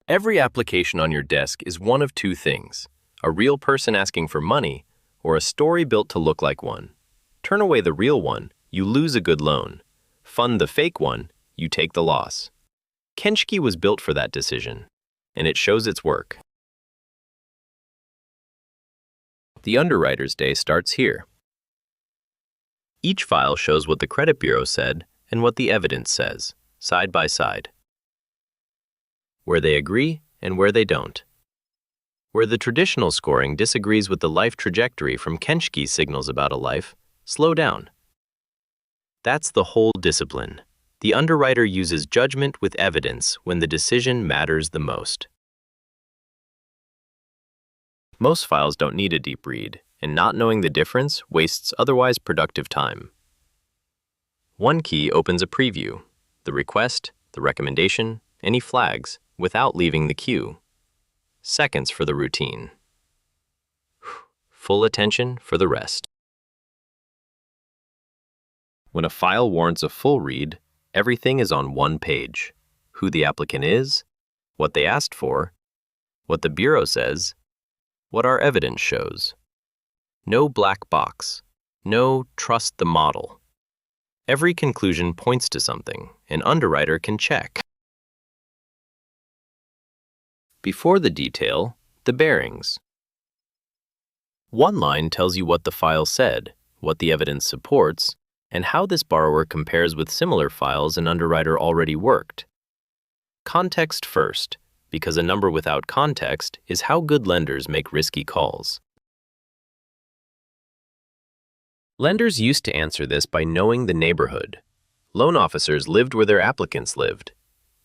Every application on your desk is one of two things: a real person asking for money, or a story built to look like one. Turn away the real one, you lose a good loan. Fund the fake one, you take the loss. Kenshiki was built for that decision, and it shows its work. The underwriter's day starts here. Each file shows what the credit bureau said and what the evidence says, side by side. Where they agree and where they don't. Where the traditional scoring disagrees with the life trajectory from Kenshiki's signals about a life, slow down. That's the whole discipline. The underwriter uses judgment with evidence when the decision matters the most. Most files don't need a deep read, and not knowing the difference wastes otherwise productive time. One key opens a preview, the request, the recommendation, any flags, without leaving the queue. Seconds for the routine. Full attention for the rest. When a file warrants a full read, everything is on one page. Who the applicant is, what they asked for, what the bureau says, what our evidence shows. No black box. No trust the model. Every conclusion points to something an underwriter can check. Before the detail, the bearings. One line tells you what the file said, what the evidence supports, and how this borrower compares with similar files an underwriter already worked. Context first, because a number without context is how good lenders make risky calls. Lenders used to answer this by knowing the neighborhood. Loan officers lived where their applicants lived.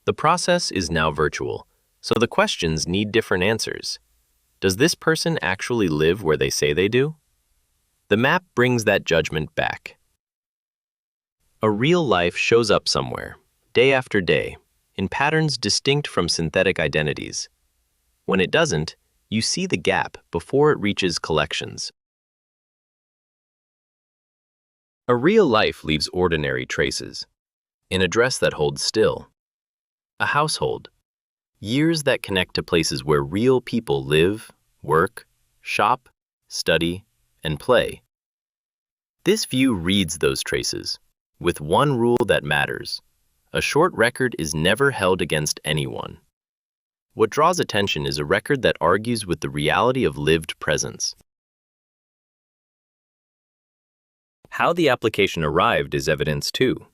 The process is now virtual, so the questions need different answers. Does this person actually live where they say they do? The map brings that judgment back. A real life shows up somewhere, day after day, in patterns distinct from synthetic identities. When it doesn't, you see the gap before it reaches collections. A real life leaves ordinary traces. An address that holds still. A household. Years that connect to places where real people live, work, shop, study, and play. This view reads those traces, with one rule that matters. A short record is never held against anyone. What draws attention is a record that argues with the reality of lived presence. How the application arrived is evidence too.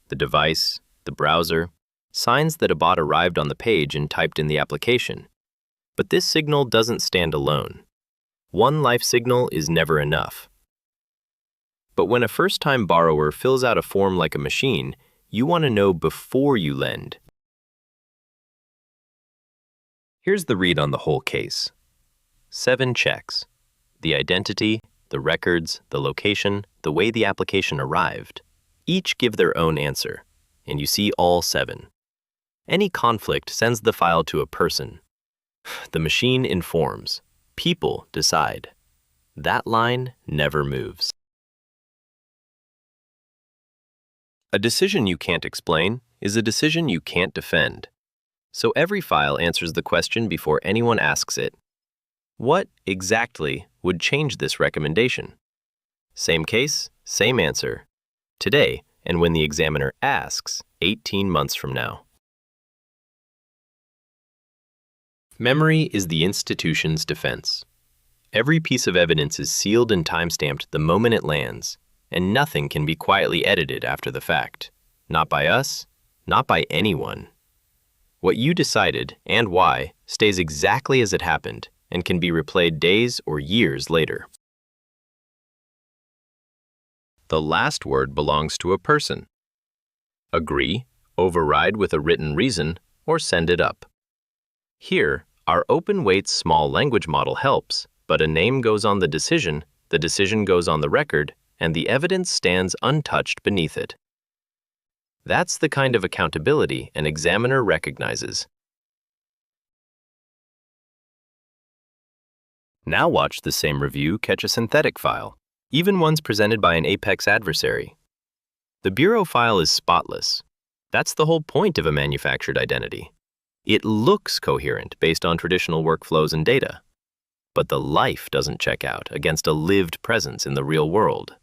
The device, the browser, signs that a bot arrived on the page and typed in the application. But this signal doesn't stand alone. One life signal is never enough. But when a first-time borrower fills out a form like a machine, you want to know before you lend. Here's the read on the whole case. 7 checks. The identity, the records, the location, the way the application arrived. Each give their own answer, and you see all 7. Any conflict sends the file to a person. The machine informs. People decide. That line never moves. A decision you can't explain is a decision you can't defend. So every file answers the question before anyone asks it. What exactly would change this recommendation? Same case, same answer. Today, and when the examiner asks, 18 months from now. Memory is the institution's defense. Every piece of evidence is sealed and timestamped the moment it lands, and nothing can be quietly edited after the fact. Not by us, not by anyone. What you decided, and why, stays exactly as it happened, and can be replayed days or years later. The last word belongs to a person. Agree, override with a written reason, or send it up. Here, our open weights small language model helps, but a name goes on the decision goes on the record, and the evidence stands untouched beneath it. That's the kind of accountability an examiner recognizes. Now watch the same review catch a synthetic file, even ones presented by an apex adversary. The bureau file is spotless. That's the whole point of a manufactured identity. It looks coherent based on traditional workflows and data, but the life doesn't check out against a lived presence in the real world.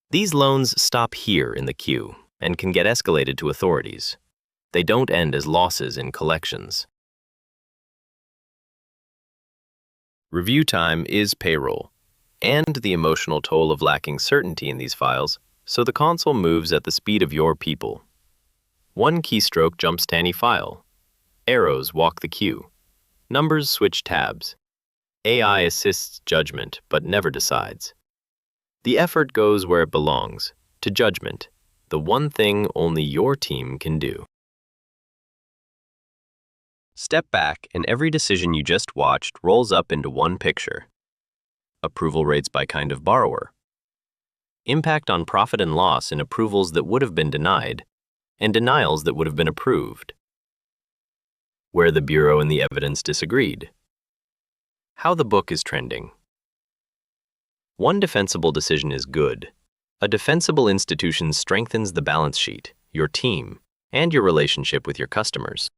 These loans stop here in the queue and can get escalated to authorities. They don't end as losses in collections. Review time is payroll, and the emotional toll of lacking certainty in these files, so the console moves at the speed of your people. One keystroke jumps to any file. Arrows walk the queue. Numbers switch tabs. AI assists judgment but never decides. The effort goes where it belongs, to judgment, the one thing only your team can do. Step back, and every decision you just watched rolls up into one picture. Approval rates by kind of borrower. Impact on profit and loss in approvals that would have been denied, and denials that would have been approved. Where the Bureau and the evidence disagreed. How the book is trending. One defensible decision is good. A defensible institution strengthens the balance sheet, your team, and your relationship with your customers.